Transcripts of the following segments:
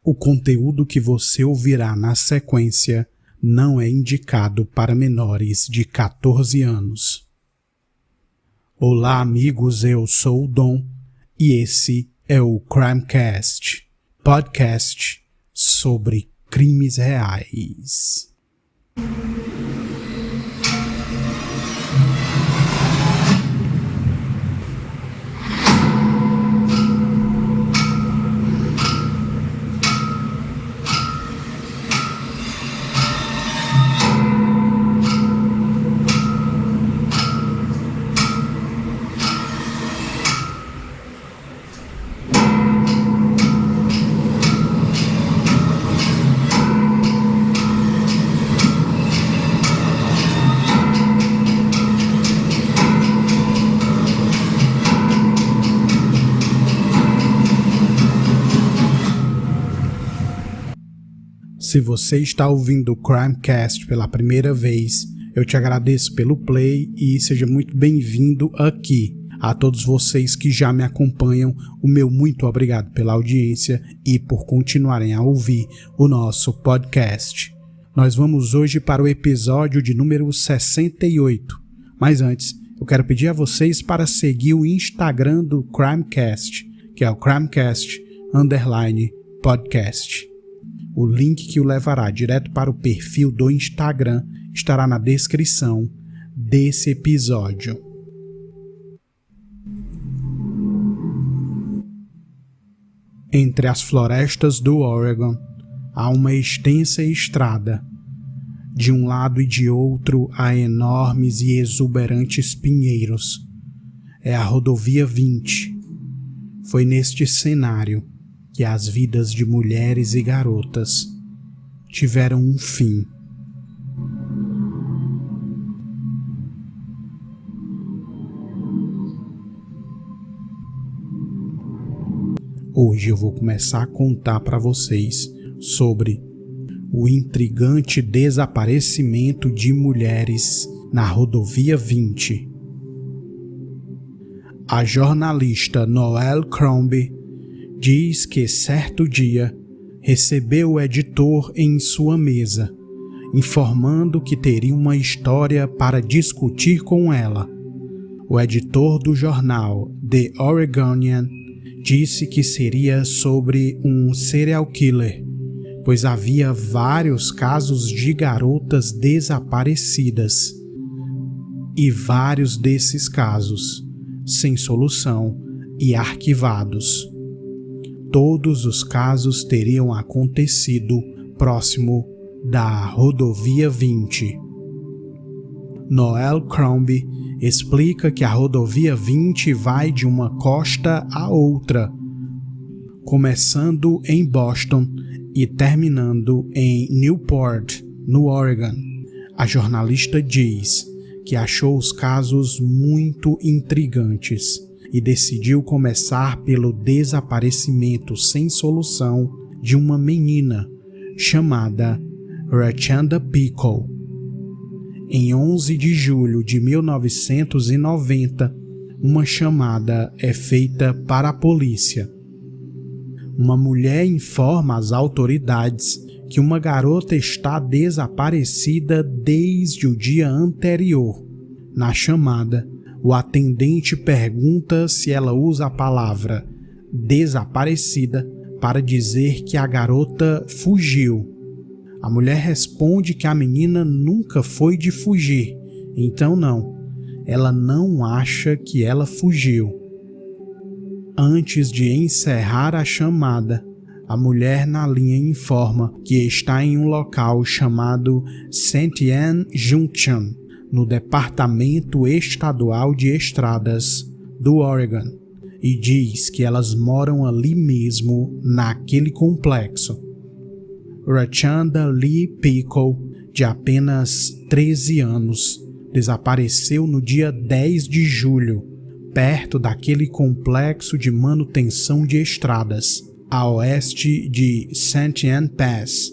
O conteúdo que você ouvirá na sequência não é indicado para menores de 14 anos. Olá, amigos, eu sou o Dom e esse é o Crimecast, podcast sobre crimes reais. Se você está ouvindo o Crimecast pela primeira vez, eu te agradeço pelo play e seja muito bem-vindo aqui. A todos vocês que já me acompanham, o meu muito obrigado pela audiência e por continuarem a ouvir o nosso podcast. Nós vamos hoje para o episódio de número 68. Mas antes, eu quero pedir a vocês para seguir o Instagram do Crimecast, que é o Crimecast_podcast. O link que o levará direto para o perfil do Instagram estará na descrição desse episódio. Entre as florestas do Oregon há uma extensa estrada. De um lado e de outro há enormes e exuberantes pinheiros. É a rodovia 20. Foi neste cenário que as vidas de mulheres e garotas tiveram um fim. Hoje eu vou começar a contar para vocês sobre o intrigante desaparecimento de mulheres na rodovia 20. A jornalista Noelle Crombie diz que certo dia recebeu o editor em sua mesa, informando que teria uma história para discutir com ela. O editor do jornal The Oregonian disse que seria sobre um serial killer, pois havia vários casos de garotas desaparecidas e vários desses casos sem solução e arquivados. Todos os casos teriam acontecido próximo da rodovia 20. Noelle Crombie explica que a rodovia 20 vai de uma costa a outra, começando em Boston e terminando em Newport, no Oregon. A jornalista diz que achou os casos muito intrigantes e decidiu começar pelo desaparecimento sem solução de uma menina chamada Rachanda Pickle. Em 11 de julho de 1990, uma chamada é feita para a polícia. Uma mulher informa às autoridades que uma garota está desaparecida desde o dia anterior. Na chamada, o atendente pergunta se ela usa a palavra desaparecida para dizer que a garota fugiu. A mulher responde que a menina nunca foi de fugir, então não, ela não acha que ela fugiu. Antes de encerrar a chamada, a mulher na linha informa que está em um local chamado St. Anne Junction, no Departamento Estadual de Estradas do Oregon, e diz que elas moram ali mesmo, naquele complexo. Rachanda Lee Pickle, de apenas 13 anos, desapareceu no dia 10 de julho, perto daquele complexo de manutenção de estradas, a oeste de St. Anne Pass.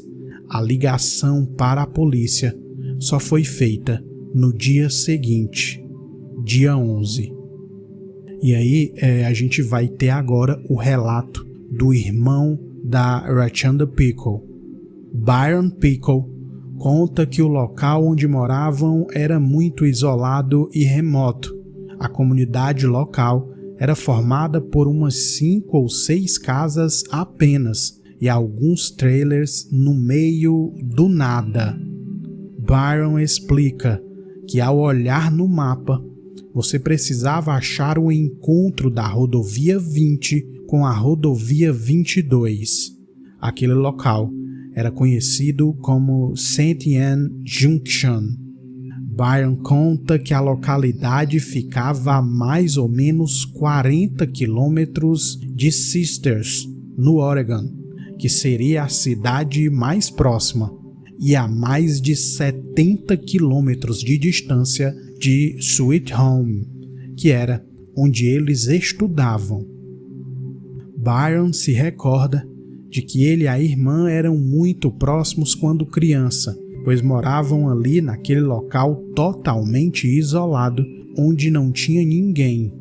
A ligação para a polícia só foi feita no dia seguinte, dia 11. E aí a gente vai ter agora o relato do irmão da Rachanda Pickle. Byron Pickle conta que o local onde moravam era muito isolado e remoto. A comunidade local era formada por umas 5 ou 6 casas apenas e alguns trailers no meio do nada. Byron explica que ao olhar no mapa, você precisava achar o encontro da rodovia 20 com a rodovia 22. Aquele local era conhecido como St. Anne Junction. Byron conta que a localidade ficava a mais ou menos 40 quilômetros de Sisters, no Oregon, que seria a cidade mais próxima, e a mais de 70 quilômetros de distância de Sweet Home, que era onde eles estudavam. Byron se recorda de que ele e a irmã eram muito próximos quando criança, pois moravam ali naquele local totalmente isolado, onde não tinha ninguém.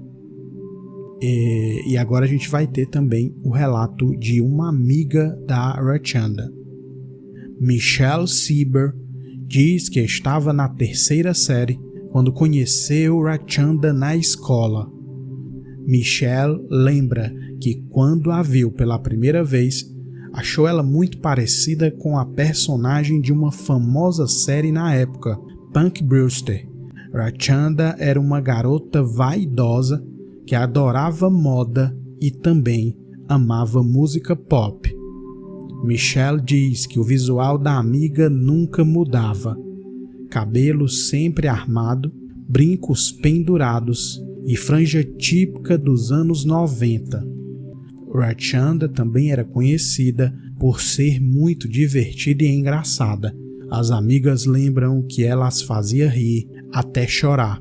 E agora a gente vai ter também o relato de uma amiga da Rachanda. Michelle Sieber diz que estava na 3ª série quando conheceu Rachanda na escola. Michelle lembra que quando a viu pela primeira vez, achou ela muito parecida com a personagem de uma famosa série na época, Punk Brewster. Rachanda era uma garota vaidosa que adorava moda e também amava música pop. Michelle diz que o visual da amiga nunca mudava. Cabelo sempre armado, brincos pendurados e franja típica dos anos 90. Rachanda também era conhecida por ser muito divertida e engraçada. As amigas lembram que ela as fazia rir até chorar.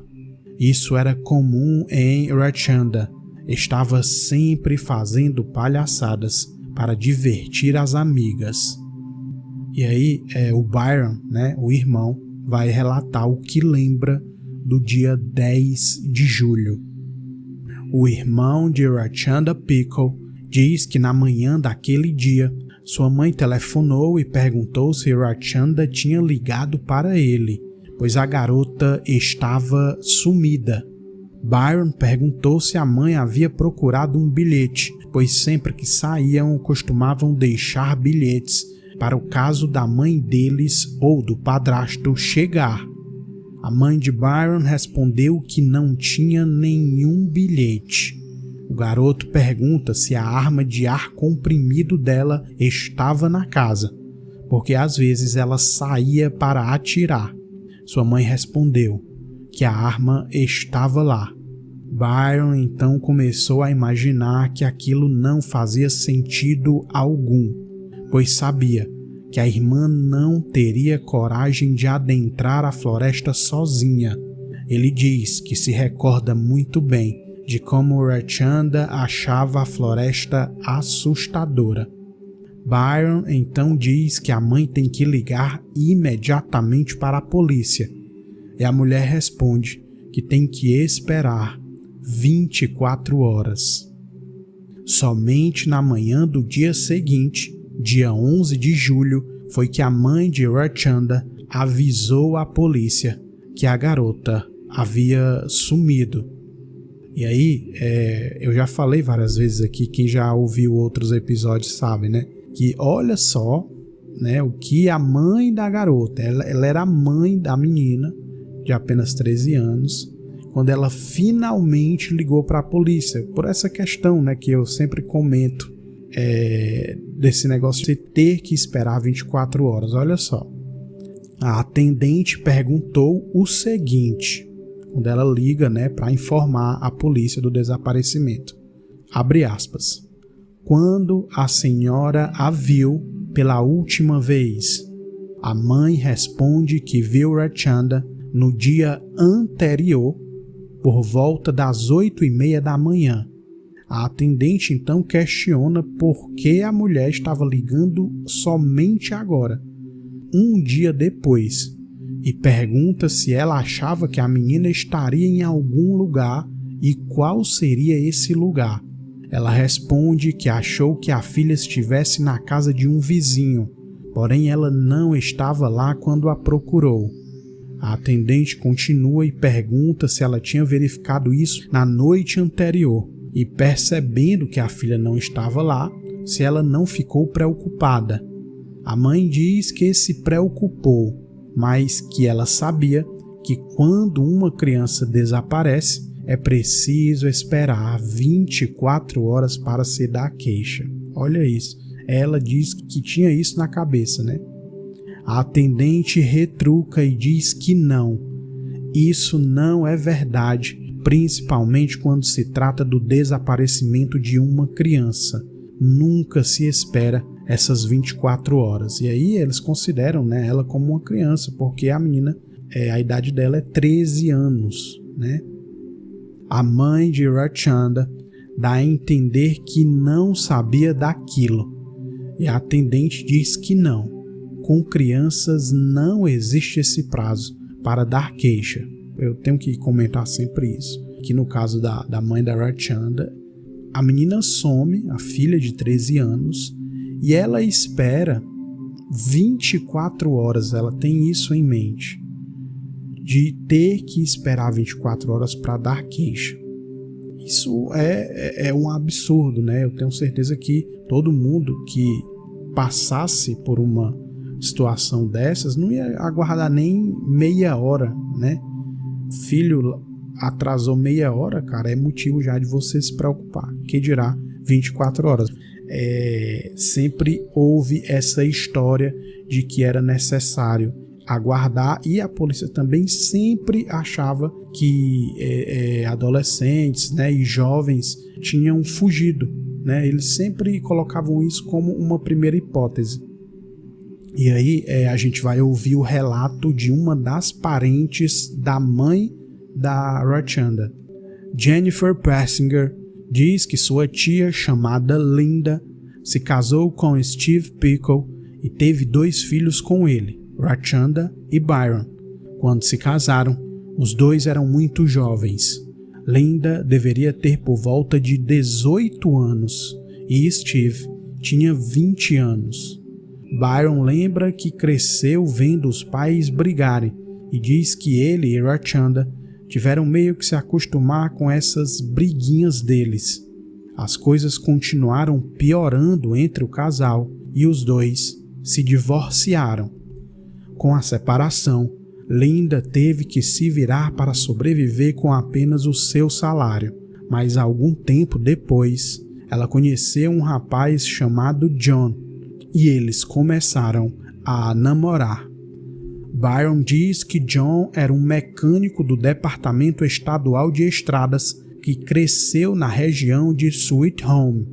Isso era comum em Rachanda. Estava sempre fazendo palhaçadas para divertir as amigas. E aí o Byron, o irmão, vai relatar o que lembra do dia 10 de julho. O irmão de Rachanda Pickle diz que na manhã daquele dia, sua mãe telefonou e perguntou se Rachanda tinha ligado para ele, pois a garota estava sumida. Byron perguntou se a mãe havia procurado um bilhete, pois sempre que saíam costumavam deixar bilhetes para o caso da mãe deles ou do padrasto chegar. A mãe de Byron respondeu que não tinha nenhum bilhete. O garoto pergunta se a arma de ar comprimido dela estava na casa, porque às vezes ela saía para atirar. Sua mãe respondeu que a arma estava lá. Byron então começou a imaginar que aquilo não fazia sentido algum, pois sabia que a irmã não teria coragem de adentrar a floresta sozinha. Ele diz que se recorda muito bem de como Rachanda achava a floresta assustadora. Byron então diz que a mãe tem que ligar imediatamente para a polícia, e a mulher responde que tem que esperar 24 horas. Somente na manhã do dia seguinte, dia 11 de julho, foi que a mãe de Rachanda avisou a polícia que a garota havia sumido. E aí, eu já falei várias vezes aqui, quem já ouviu outros episódios sabe, que olha só, o que a mãe da garota, ela era a mãe da menina de apenas 13 anos, quando ela finalmente ligou para a polícia, por essa questão que eu sempre comento, desse negócio de ter que esperar 24 horas. Olha só, a atendente perguntou o seguinte, quando ela liga para informar a polícia do desaparecimento. Abre aspas. Quando a senhora a viu pela última vez? A mãe responde que viu Rachanda no dia anterior, por volta das 8h30 da manhã. A atendente então questiona por que a mulher estava ligando somente agora, um dia depois, e pergunta se ela achava que a menina estaria em algum lugar e qual seria esse lugar. Ela responde que achou que a filha estivesse na casa de um vizinho, porém ela não estava lá quando a procurou. A atendente continua e pergunta se ela tinha verificado isso na noite anterior e, percebendo que a filha não estava lá, se ela não ficou preocupada. A mãe diz que se preocupou, mas que ela sabia que quando uma criança desaparece, é preciso esperar 24 horas para se dar queixa. Olha isso. Ela diz que tinha isso na cabeça, né? A atendente retruca e diz que não. Isso não é verdade, principalmente quando se trata do desaparecimento de uma criança. Nunca se espera essas 24 horas. E aí eles consideram, né, ela como uma criança, porque a menina, a idade dela é 13 anos, né? A mãe de Rachanda dá a entender que não sabia daquilo. E a atendente diz que não. Com crianças não existe esse prazo para dar queixa. Eu tenho que comentar sempre isso. Que no caso da mãe da Rachanda, a menina some, a filha de 13 anos, e ela espera 24 horas, ela tem isso em mente, de ter que esperar 24 horas para dar queixa. Isso é um absurdo, né? Eu tenho certeza que todo mundo que passasse por uma situação dessas não ia aguardar nem meia hora, né? Filho atrasou meia hora, cara, é motivo já de você se preocupar. Que dirá 24 horas? Sempre houve essa história de que era necessário aguardar, e a polícia também sempre achava que adolescentes, né, e jovens tinham fugido, né? Eles sempre colocavam isso como uma primeira hipótese. E aí a gente vai ouvir o relato de uma das parentes da mãe da Rachanda. Jennifer Persinger diz que sua tia, chamada Linda, se casou com Steve Pickle e teve 2 filhos com ele, Rachanda e Byron. Quando se casaram, os 2 eram muito jovens. Linda deveria ter por volta de 18 anos e Steve tinha 20 anos. Byron lembra que cresceu vendo os pais brigarem e diz que ele e Rachanda tiveram meio que se acostumar com essas briguinhas deles. As coisas continuaram piorando entre o casal e os 2 se divorciaram. Com a separação, Linda teve que se virar para sobreviver com apenas o seu salário, mas algum tempo depois, ela conheceu um rapaz chamado John e eles começaram a namorar. Byron diz que John era um mecânico do Departamento Estadual de Estradas que cresceu na região de Sweet Home.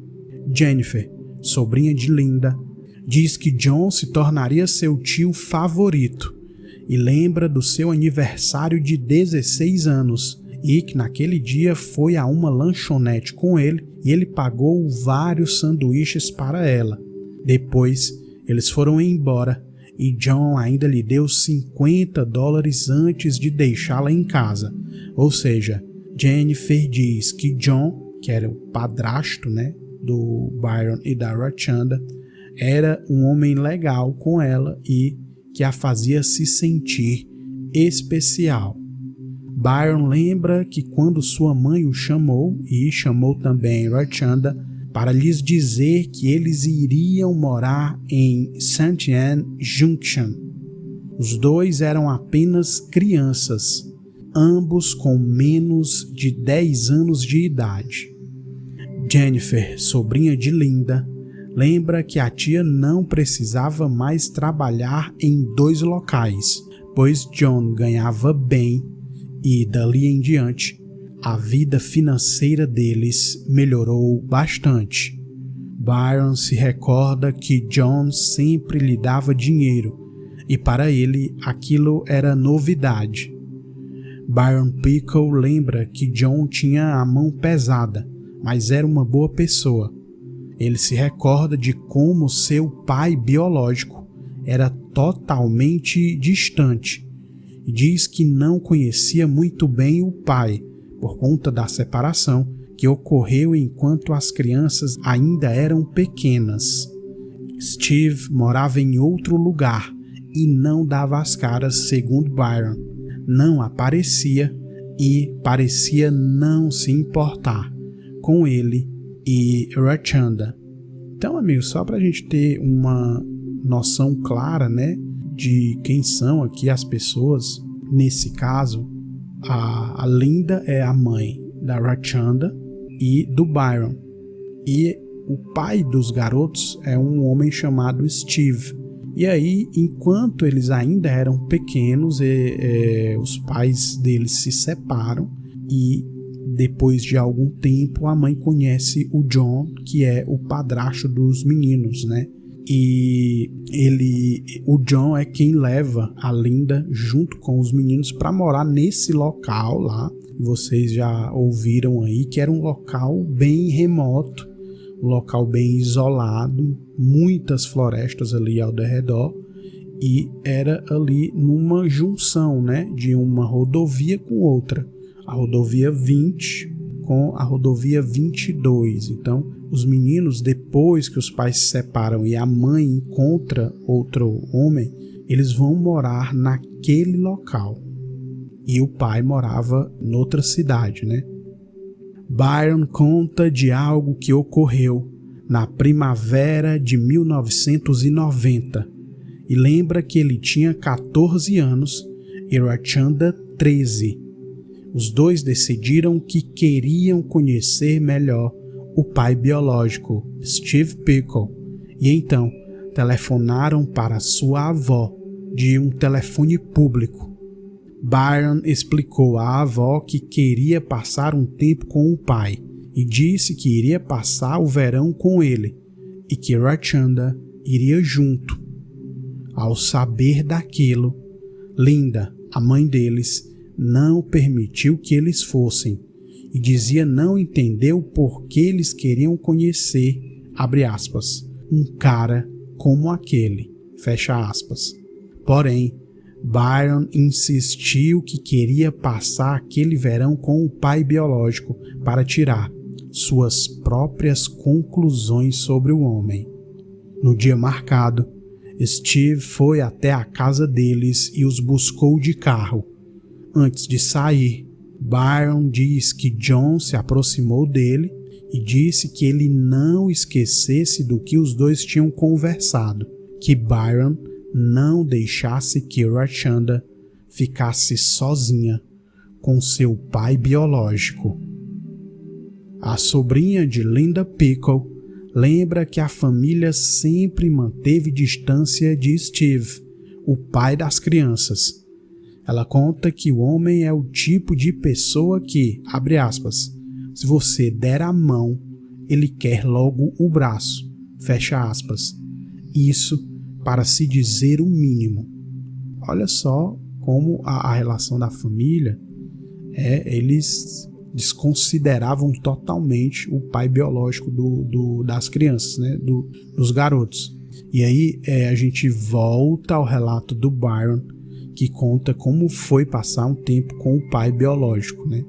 Jennifer, sobrinha de Linda, diz que John se tornaria seu tio favorito e lembra do seu aniversário de 16 anos e que naquele dia foi a uma lanchonete com ele e ele pagou vários sanduíches para ela. Depois, eles foram embora e John ainda lhe deu $50 antes de deixá-la em casa. Ou seja, Jennifer diz que John, que era o padrasto, né, do Byron e da Rachanda, era um homem legal com ela e que a fazia se sentir especial. Byron lembra que quando sua mãe o chamou, e chamou também Rachanda, para lhes dizer que eles iriam morar em St. Anne Junction. Os 2 eram apenas crianças, ambos com menos de 10 anos de idade. Jennifer, sobrinha de Linda, lembra que a tia não precisava mais trabalhar em 2 locais, pois John ganhava bem e, dali em diante, a vida financeira deles melhorou bastante. Byron se recorda que John sempre lhe dava dinheiro e para ele aquilo era novidade. Byron Pickle lembra que John tinha a mão pesada, mas era uma boa pessoa. Ele se recorda de como seu pai biológico era totalmente distante e diz que não conhecia muito bem o pai por conta da separação que ocorreu enquanto as crianças ainda eram pequenas. Steve morava em outro lugar e não dava as caras, segundo Byron. Não aparecia e parecia não se importar com ele e Rachanda. Então, amigos, só para a gente ter uma noção clara, né, de quem são aqui as pessoas, nesse caso, a Linda é a mãe da Rachanda e do Byron. E o pai dos garotos é um homem chamado Steve. E aí, enquanto eles ainda eram pequenos, os pais deles se separam e depois de algum tempo a mãe conhece o John, que é o padrasto dos meninos, né? E o John é quem leva a Linda junto com os meninos para morar nesse local lá. Vocês já ouviram aí que era um local bem remoto, um local bem isolado, muitas florestas ali ao redor, e era ali numa junção, né, de uma rodovia com outra, a rodovia 20 com a rodovia 22. Então, os meninos, depois que os pais se separam e a mãe encontra outro homem, eles vão morar naquele local. E o pai morava noutra cidade, né? Byron conta de algo que ocorreu na primavera de 1990 e lembra que ele tinha 14 anos e Rachanda 13. Os dois decidiram que queriam conhecer melhor o pai biológico, Steve Pickle, e então telefonaram para sua avó de um telefone público. Byron explicou à avó que queria passar um tempo com o pai e disse que iria passar o verão com ele e que Rachanda iria junto. Ao saber daquilo, Linda, a mãe deles, não permitiu que eles fossem e dizia não entender o porquê eles queriam conhecer, abre aspas, um cara como aquele, fecha aspas. Porém, Byron insistiu que queria passar aquele verão com o pai biológico para tirar suas próprias conclusões sobre o homem. No dia marcado, Steve foi até a casa deles e os buscou de carro. Antes de sair, Byron diz que John se aproximou dele e disse que ele não esquecesse do que os dois tinham conversado, que Byron não deixasse que Rachanda ficasse sozinha com seu pai biológico. A sobrinha de Linda Pickle lembra que a família sempre manteve distância de Steve, o pai das crianças. Ela conta que o homem é o tipo de pessoa que, abre aspas, se você der a mão, ele quer logo o braço, fecha aspas. Isso para se dizer o mínimo. Olha só como a relação da família eles desconsideravam totalmente o pai biológico das crianças, né, dos garotos. E aí a gente volta ao relato do Byron, que conta como foi passar um tempo com o pai biológico, né?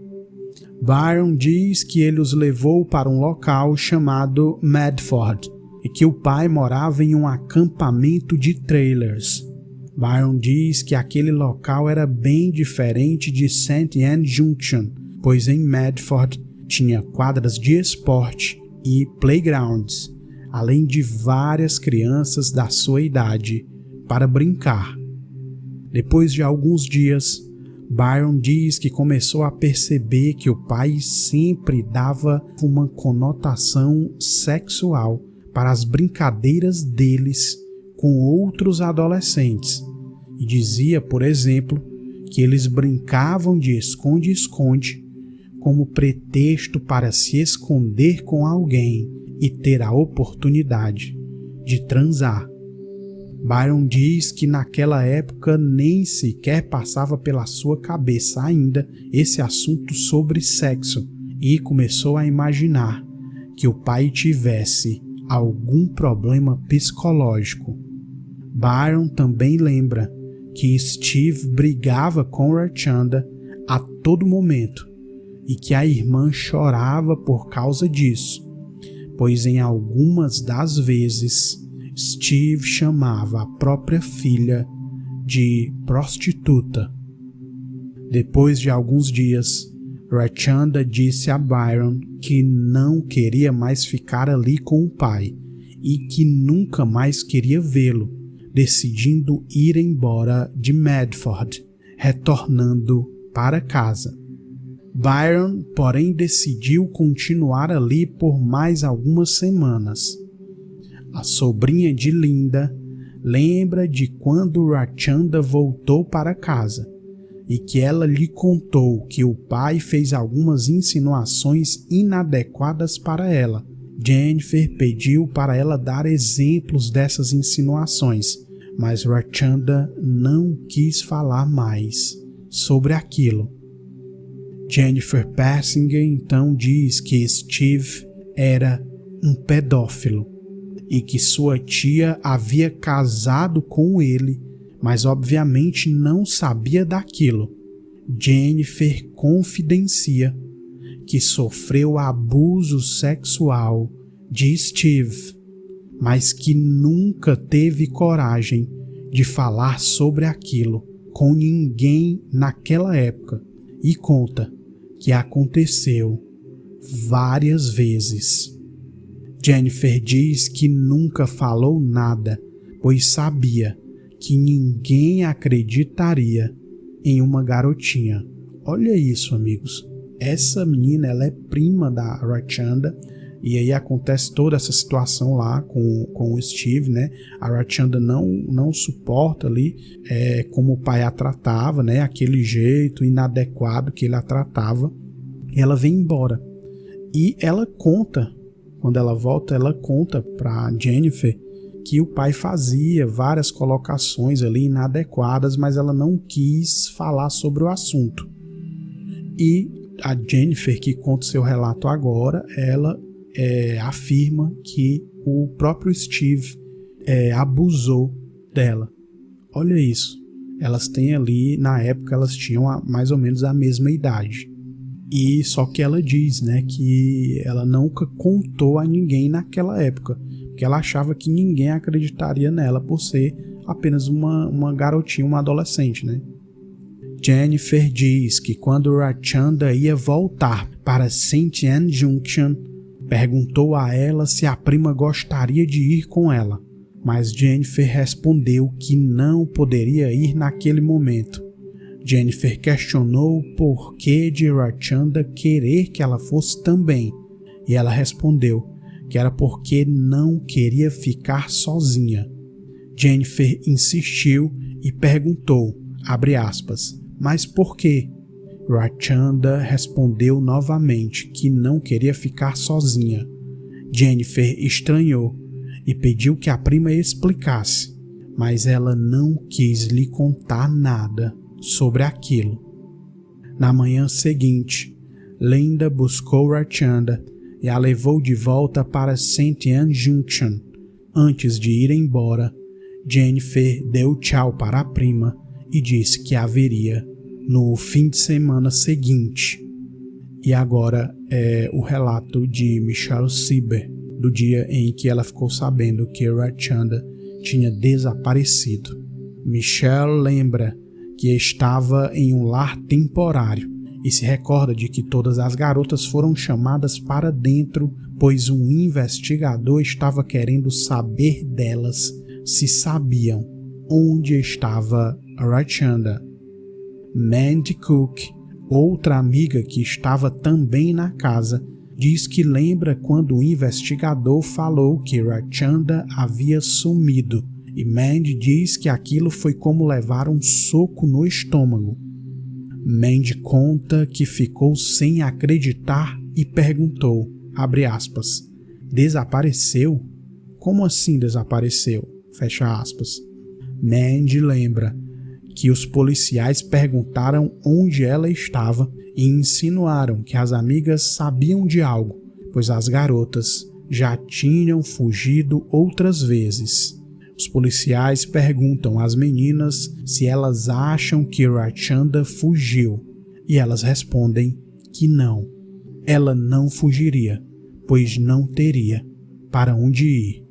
Byron diz que ele os levou para um local chamado Medford e que o pai morava em um acampamento de trailers. Byron diz que aquele local era bem diferente de St. Anne Junction, pois em Medford tinha quadras de esporte e playgrounds, além de várias crianças da sua idade para brincar. Depois de alguns dias, Byron diz que começou a perceber que o pai sempre dava uma conotação sexual para as brincadeiras deles com outros adolescentes e dizia, por exemplo, que eles brincavam de esconde-esconde como pretexto para se esconder com alguém e ter a oportunidade de transar. Byron diz que naquela época nem sequer passava pela sua cabeça ainda esse assunto sobre sexo e começou a imaginar que o pai tivesse algum problema psicológico. Byron também lembra que Steve brigava com Rachanda a todo momento e que a irmã chorava por causa disso, pois em algumas das vezes Steve chamava a própria filha de prostituta. Depois de alguns dias, Rachanda disse a Byron que não queria mais ficar ali com o pai e que nunca mais queria vê-lo, decidindo ir embora de Medford, retornando para casa. Byron, porém, decidiu continuar ali por mais algumas semanas. A sobrinha de Linda lembra de quando Rachanda voltou para casa e que ela lhe contou que o pai fez algumas insinuações inadequadas para ela. Jennifer pediu para ela dar exemplos dessas insinuações, mas Rachanda não quis falar mais sobre aquilo. Jennifer Persinger então diz que Steve era um pedófilo e que sua tia havia casado com ele, mas obviamente não sabia daquilo. Jennifer confidencia que sofreu abuso sexual de Steve, mas que nunca teve coragem de falar sobre aquilo com ninguém naquela época, e conta que aconteceu várias vezes. Jennifer diz que nunca falou nada, pois sabia que ninguém acreditaria em uma garotinha. Olha isso, amigos. Essa menina, ela é prima da Rachanda, e aí acontece toda essa situação lá com o Steve, né? A Rachanda não suporta ali como o pai a tratava, né? Aquele jeito inadequado que ele a tratava. E ela vem embora. E ela conta, quando ela volta, ela conta para Jennifer que o pai fazia várias colocações ali inadequadas, mas ela não quis falar sobre o assunto. E a Jennifer, que conta seu relato agora, ela afirma que o próprio Steve abusou dela. Olha isso. Elas têm ali, na época, elas tinham mais ou menos a mesma idade. E só que ela diz, né, que ela nunca contou a ninguém naquela época, porque ela achava que ninguém acreditaria nela por ser apenas uma garotinha, uma adolescente, né? Jennifer diz que quando Rachanda ia voltar para St. Anne Junction, perguntou a ela se a prima gostaria de ir com ela, mas Jennifer respondeu que não poderia ir naquele momento. Jennifer questionou o porquê de Rachanda querer que ela fosse também, e ela respondeu que era porque não queria ficar sozinha. Jennifer insistiu e perguntou, abre aspas, mas por quê? Rachanda respondeu novamente que não queria ficar sozinha. Jennifer estranhou e pediu que a prima explicasse, mas ela não quis lhe contar nada sobre aquilo. Na manhã seguinte, Linda buscou Rachanda e a levou de volta para St. Anne Junction. Antes de ir embora, Jennifer deu tchau para a prima e disse que haveria no fim de semana seguinte. E agora é o relato de Michelle Sieber, do dia em que ela ficou sabendo que Rachanda tinha desaparecido. Michelle lembra que estava em um lar temporário e se recorda de que todas as garotas foram chamadas para dentro, pois um investigador estava querendo saber delas se sabiam onde estava Rachanda. Mandy Cook, outra amiga que estava também na casa, diz que lembra quando o investigador falou que Rachanda havia sumido, e Mandy diz que aquilo foi como levar um soco no estômago. Mandy conta que ficou sem acreditar e perguntou, abre aspas, desapareceu? Como assim desapareceu? Fecha aspas. Mandy lembra que os policiais perguntaram onde ela estava e insinuaram que as amigas sabiam de algo, pois as garotas já tinham fugido outras vezes. Os policiais perguntam às meninas se elas acham que Rachanda fugiu, e elas respondem que não, ela não fugiria, pois não teria para onde ir.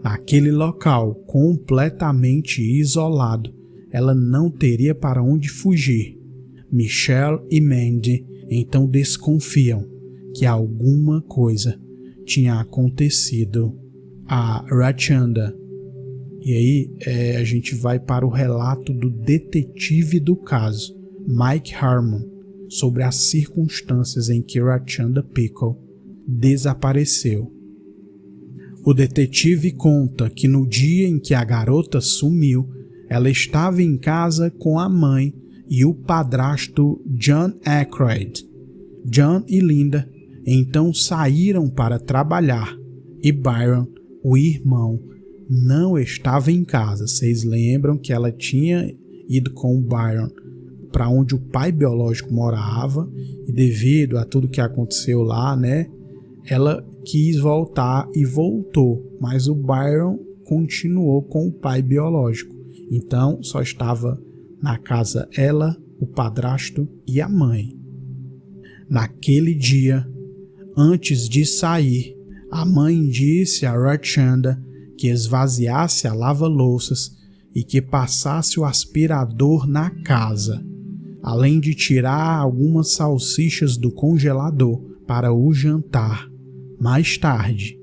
Naquele local completamente isolado, ela não teria para onde fugir. Michelle e Mandy então desconfiam que alguma coisa tinha acontecido a Rachanda. E aí a gente vai para o relato do detetive do caso, Mike Harmon, sobre as circunstâncias em que Rachanda Pickle desapareceu. O detetive conta que no dia em que a garota sumiu, ela estava em casa com a mãe e o padrasto John Aykroyd. John e Linda então saíram para trabalhar e Byron, o irmão, não estava em casa. Vocês lembram que ela tinha ido com o Byron para onde o pai biológico morava e devido a tudo que aconteceu lá, né, ela quis voltar e voltou, mas o Byron continuou com o pai biológico. Então só estava na casa ela, o padrasto e a mãe. Naquele dia, antes de sair, a mãe disse a Rachanda que esvaziasse a lava-louças e que passasse o aspirador na casa, além de tirar algumas salsichas do congelador para o jantar mais tarde.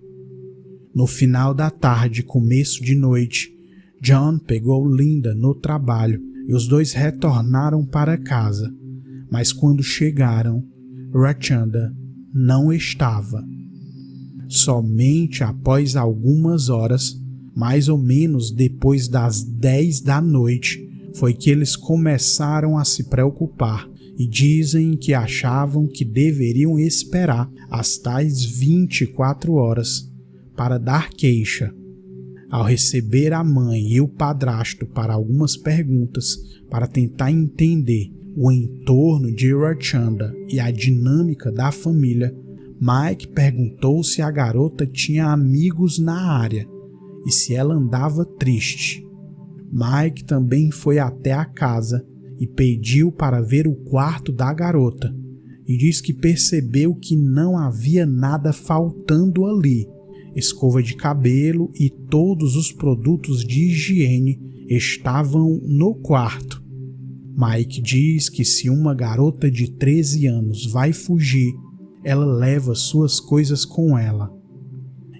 No final da tarde, começo de noite, John pegou Linda no trabalho e os dois retornaram para casa, mas quando chegaram, Rachanda não estava. Somente após algumas horas, mais ou menos depois das 10 da noite, foi que eles começaram a se preocupar e dizem que achavam que deveriam esperar as tais 24 horas para dar queixa. Ao receber a mãe e o padrasto para algumas perguntas para tentar entender o entorno de Rachanda e a dinâmica da família, Mike perguntou se a garota tinha amigos na área e se ela andava triste. Mike também foi até a casa e pediu para ver o quarto da garota e diz que percebeu que não havia nada faltando ali. Escova de cabelo e todos os produtos de higiene estavam no quarto. Mike diz que se uma garota de 13 anos vai fugir, ela leva suas coisas com ela.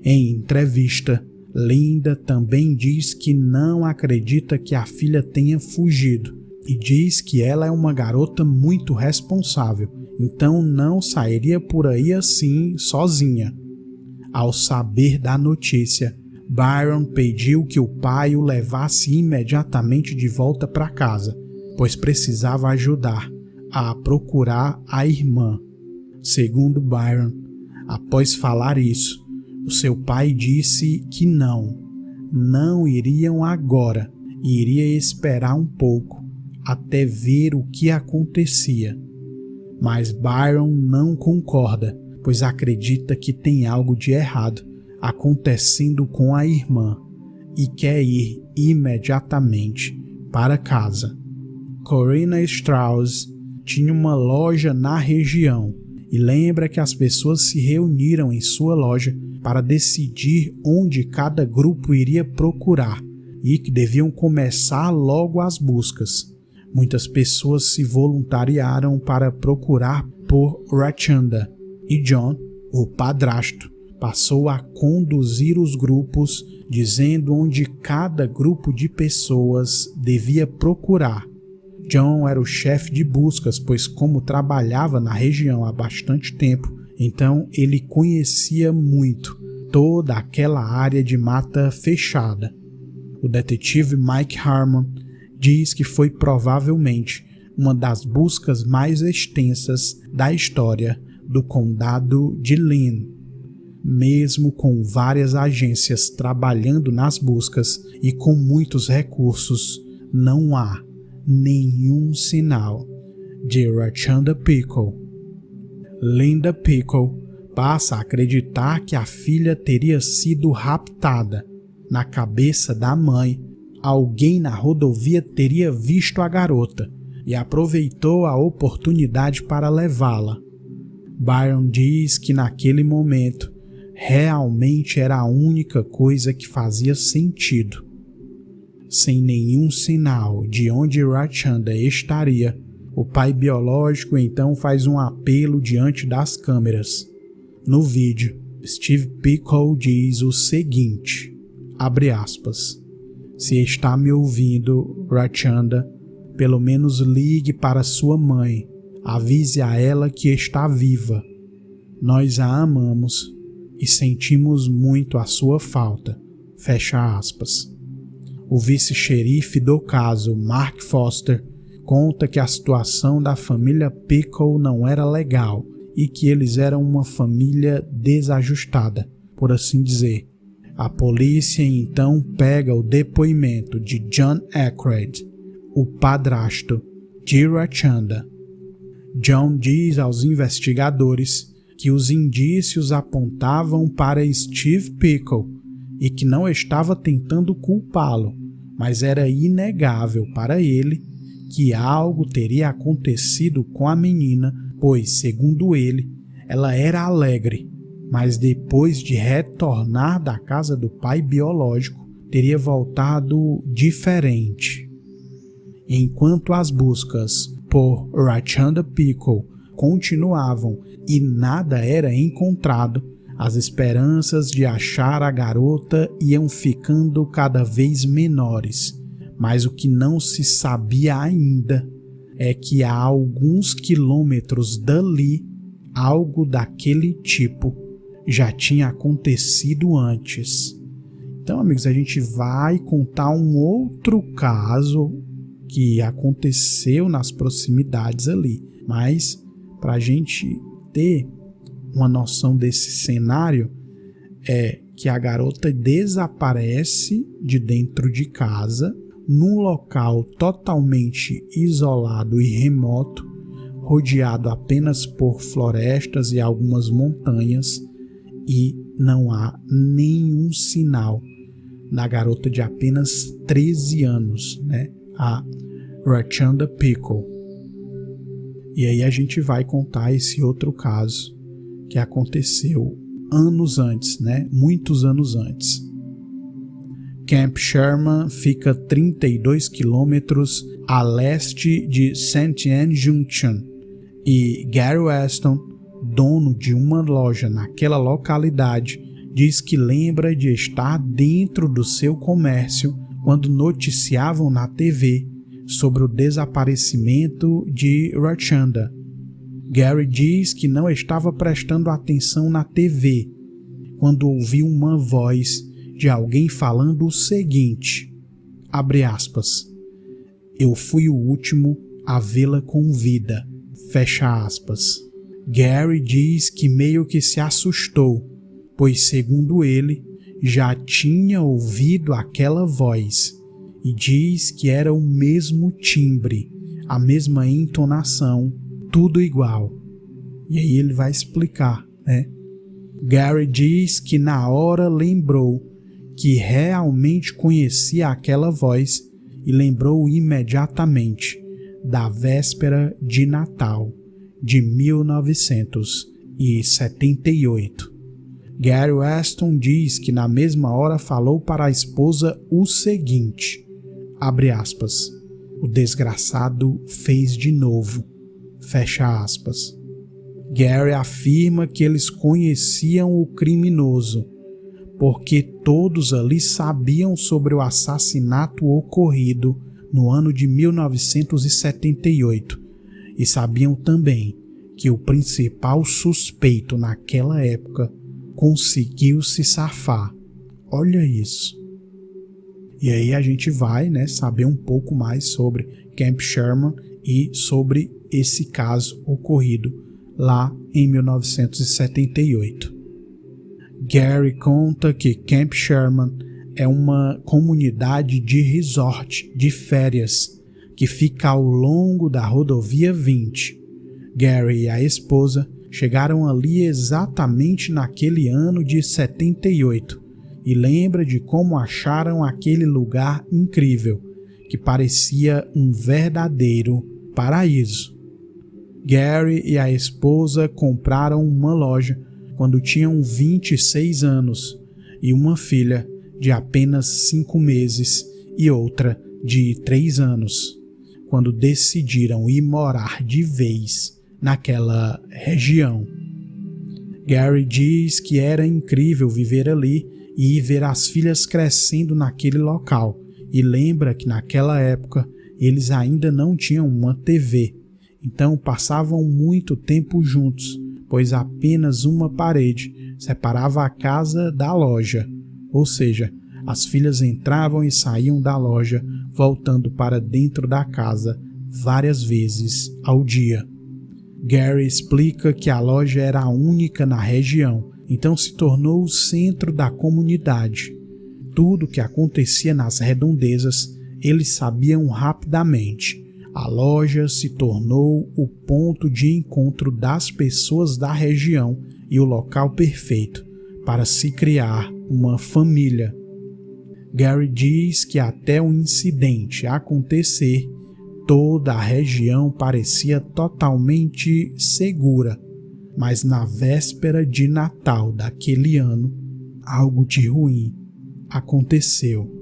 Em entrevista, Linda também diz que não acredita que a filha tenha fugido e diz que ela é uma garota muito responsável, então não sairia por aí assim sozinha. Ao saber da notícia, Byron pediu que o pai o levasse imediatamente de volta para casa, pois precisava ajudar a procurar a irmã. Segundo Byron, após falar isso, o seu pai disse que não iriam agora e iria esperar um pouco até ver o que acontecia. Mas Byron não concorda, pois acredita que tem algo de errado acontecendo com a irmã e quer ir imediatamente para casa. Corinna Strauss tinha uma loja na região e lembra que as pessoas se reuniram em sua loja para decidir onde cada grupo iria procurar e que deviam começar logo as buscas. Muitas pessoas se voluntariaram para procurar por Rachanda e John, o padrasto, passou a conduzir os grupos, dizendo onde cada grupo de pessoas devia procurar. John era o chefe de buscas, pois como trabalhava na região há bastante tempo, então ele conhecia muito toda aquela área de mata fechada. O detetive Mike Harmon diz que foi provavelmente uma das buscas mais extensas da história do condado de Lynn. Mesmo com várias agências trabalhando nas buscas e com muitos recursos, não há nenhum sinal de Rachanda Pickle. Linda Pickle passa a acreditar que a filha teria sido raptada. Na cabeça da mãe, alguém na rodovia teria visto a garota e aproveitou a oportunidade para levá-la. Byron diz que naquele momento realmente era a única coisa que fazia sentido. Sem nenhum sinal de onde Rachanda estaria, o pai biológico então faz um apelo diante das câmeras. No vídeo, Steve Pickle diz o seguinte, abre aspas, se está me ouvindo, Rachanda, pelo menos ligue para sua mãe, avise a ela que está viva. Nós a amamos e sentimos muito a sua falta, fecha aspas. O vice-xerife do caso, Mark Foster, conta que a situação da família Pickle não era legal e que eles eram uma família desajustada, por assim dizer. A polícia então pega o depoimento de John Aykroyd, o padrasto de Rachanda. John diz aos investigadores que os indícios apontavam para Steve Pickle e que não estava tentando culpá-lo, mas era inegável para ele que algo teria acontecido com a menina, pois, segundo ele, ela era alegre, mas depois de retornar da casa do pai biológico, teria voltado diferente. Enquanto as buscas por Rachanda Pickle continuavam e nada era encontrado, as esperanças de achar a garota iam ficando cada vez menores. Mas o que não se sabia ainda é que a alguns quilômetros dali, algo daquele tipo já tinha acontecido antes. Então, amigos, a gente vai contar um outro caso que aconteceu nas proximidades ali. Mas, para a gente ter uma noção desse cenário, é que a garota desaparece de dentro de casa, num local totalmente isolado e remoto, rodeado apenas por florestas e algumas montanhas, e não há nenhum sinal na garota de apenas 13 anos, né? A Rachanda Pickle. E aí a gente vai contar esse outro caso que aconteceu anos antes, né? Muitos anos antes. Camp Sherman fica 32 quilômetros a leste de St. Anne Junction e Gary Weston, dono de uma loja naquela localidade, diz que lembra de estar dentro do seu comércio quando noticiavam na TV sobre o desaparecimento de Rachanda. Gary diz que não estava prestando atenção na TV quando ouviu uma voz de alguém falando o seguinte, abre aspas, eu fui o último a vê-la com vida, fecha aspas. Gary diz que meio que se assustou, pois segundo ele, já tinha ouvido aquela voz e diz que era o mesmo timbre, a mesma entonação, tudo igual. E aí ele vai explicar, né? Gary diz que na hora lembrou que realmente conhecia aquela voz e lembrou imediatamente da véspera de Natal de 1978. Gary Weston diz que na mesma hora falou para a esposa o seguinte, abre aspas, o desgraçado fez de novo, fecha aspas. Gary afirma que eles conheciam o criminoso, porque todos ali sabiam sobre o assassinato ocorrido no ano de 1978 e sabiam também que o principal suspeito naquela época conseguiu se safar. Olha isso. E aí a gente vai, né, saber um pouco mais sobre Camp Sherman e sobre esse caso ocorrido lá em 1978. Gary conta que Camp Sherman é uma comunidade de resort de férias que fica ao longo da rodovia 20. Gary e a esposa chegaram ali exatamente naquele ano de 78 e lembra de como acharam aquele lugar incrível, que parecia um verdadeiro paraíso. Gary e a esposa compraram uma loja quando tinham 26 anos e uma filha de apenas 5 meses e outra de 3 anos, quando decidiram ir morar de vez naquela região. Gary diz que era incrível viver ali e ver as filhas crescendo naquele local, e lembra que naquela época eles ainda não tinham uma TV, então passavam muito tempo juntos, pois apenas uma parede separava a casa da loja, ou seja, as filhas entravam e saíam da loja, voltando para dentro da casa várias vezes ao dia. Gary explica que a loja era a única na região, então se tornou o centro da comunidade. Tudo o que acontecia nas redondezas, eles sabiam rapidamente. A loja se tornou o ponto de encontro das pessoas da região e o local perfeito para se criar uma família. Gary diz que até o incidente acontecer, toda a região parecia totalmente segura, mas na véspera de Natal daquele ano, algo de ruim aconteceu.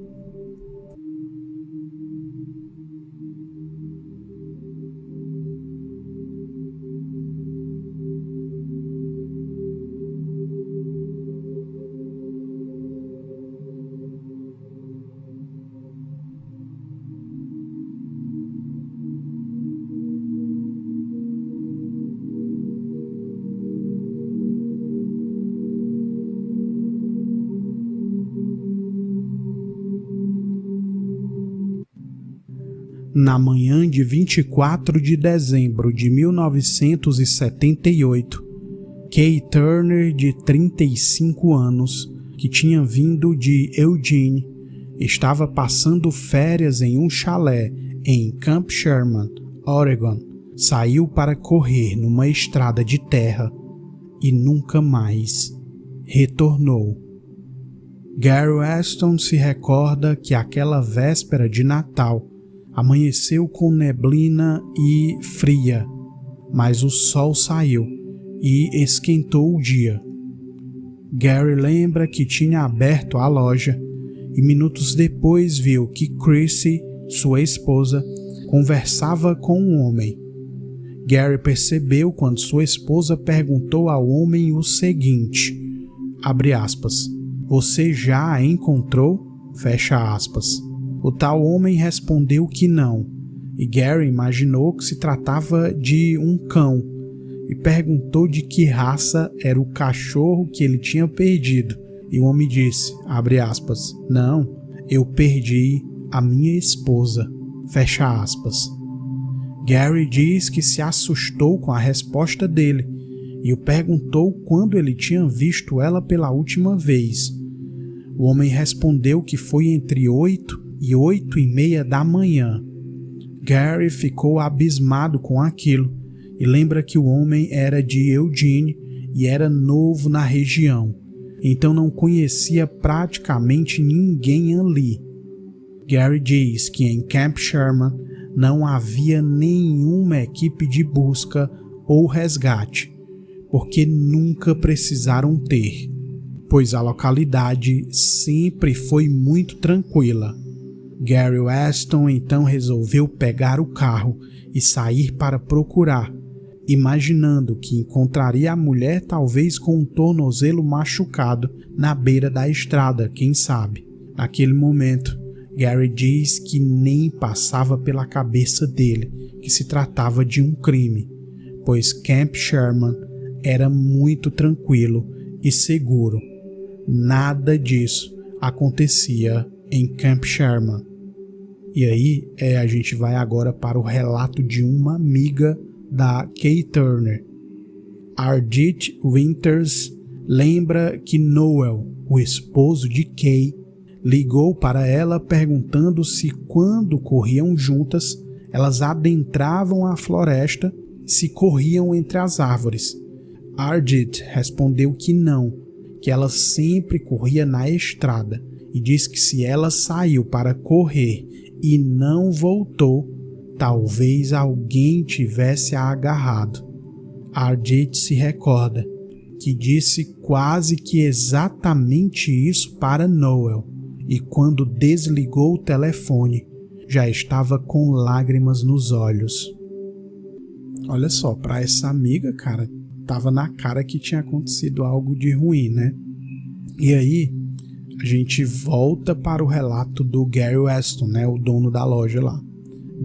Na manhã de 24 de dezembro de 1978, Kay Turner, de 35 anos, que tinha vindo de Eugene, estava passando férias em um chalé em Camp Sherman, Oregon. Saiu para correr numa estrada de terra e nunca mais retornou. Gary Weston se recorda que aquela véspera de Natal amanheceu com neblina e fria, mas o sol saiu e esquentou o dia. Gary lembra que tinha aberto a loja e minutos depois viu que Chrissy, sua esposa, conversava com um homem. Gary percebeu quando sua esposa perguntou ao homem o seguinte, abre aspas, "Você já a encontrou?" Fecha aspas. O tal homem respondeu que não, e Gary imaginou que se tratava de um cão e perguntou de que raça era o cachorro que ele tinha perdido. E o homem disse, abre aspas, "Não, eu perdi a minha esposa." Fecha aspas. Gary diz que se assustou com a resposta dele e o perguntou quando ele tinha visto ela pela última vez. O homem respondeu que foi entre 8 e 8:30 da manhã. Gary ficou abismado com aquilo e lembra que o homem era de Eugene e era novo na região, então não conhecia praticamente ninguém ali. Gary diz que em Camp Sherman não havia nenhuma equipe de busca ou resgate, porque nunca precisaram ter, pois a localidade sempre foi muito tranquila. Gary Weston então resolveu pegar o carro e sair para procurar, imaginando que encontraria a mulher talvez com um tornozelo machucado na beira da estrada, quem sabe. Naquele momento, Gary diz que nem passava pela cabeça dele que se tratava de um crime, pois Camp Sherman era muito tranquilo e seguro. Nada disso acontecia em Camp Sherman. E aí a gente vai agora para o relato de uma amiga da Kay Turner. Ardith Winters lembra que Noel, o esposo de Kay, ligou para ela perguntando se quando corriam juntas, elas adentravam a floresta, se corriam entre as árvores. Ardith respondeu que não, que ela sempre corria na estrada, e diz que se ela saiu para correr e não voltou, talvez alguém tivesse a agarrado. Ardit se recorda que disse quase que exatamente isso para Noel, e quando desligou o telefone, já estava com lágrimas nos olhos. Olha só, para essa amiga, cara, tava na cara que tinha acontecido algo de ruim, né? E aí, a gente volta para o relato do Gary Weston, né, o dono da loja lá.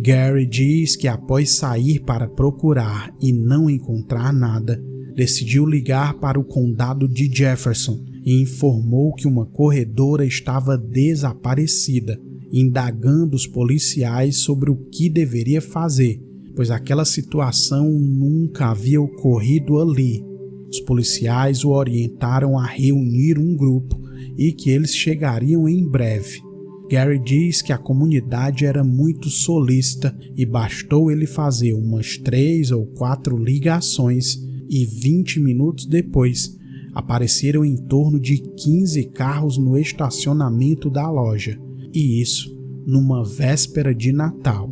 Gary diz que após sair para procurar e não encontrar nada, decidiu ligar para o condado de Jefferson e informou que uma corredora estava desaparecida, indagando os policiais sobre o que deveria fazer, pois aquela situação nunca havia ocorrido ali. Os policiais o orientaram a reunir um grupo e que eles chegariam em breve. Gary diz que a comunidade era muito solícita e bastou ele fazer umas 3 ou 4 ligações e 20 minutos depois apareceram em torno de 15 carros no estacionamento da loja, e isso numa véspera de Natal.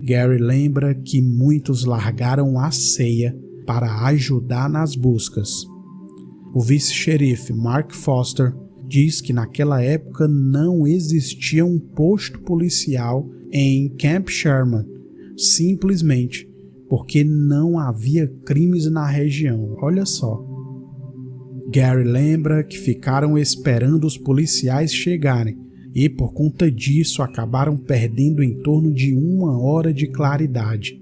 Gary lembra que muitos largaram a ceia para ajudar nas buscas. O vice-xerife Mark Foster diz que naquela época não existia um posto policial em Camp Sherman, simplesmente porque não havia crimes na região. Olha só. Gary lembra que ficaram esperando os policiais chegarem e por conta disso acabaram perdendo em torno de 1 hora de claridade.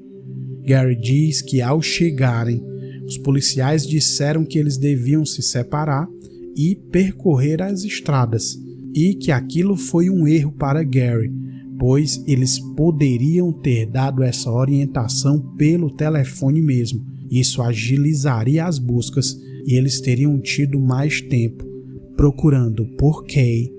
Gary diz que ao chegarem, os policiais disseram que eles deviam se separar e percorrer as estradas, e que aquilo foi um erro para Gary, pois eles poderiam ter dado essa orientação pelo telefone mesmo. Isso agilizaria as buscas e eles teriam tido mais tempo procurando por Kay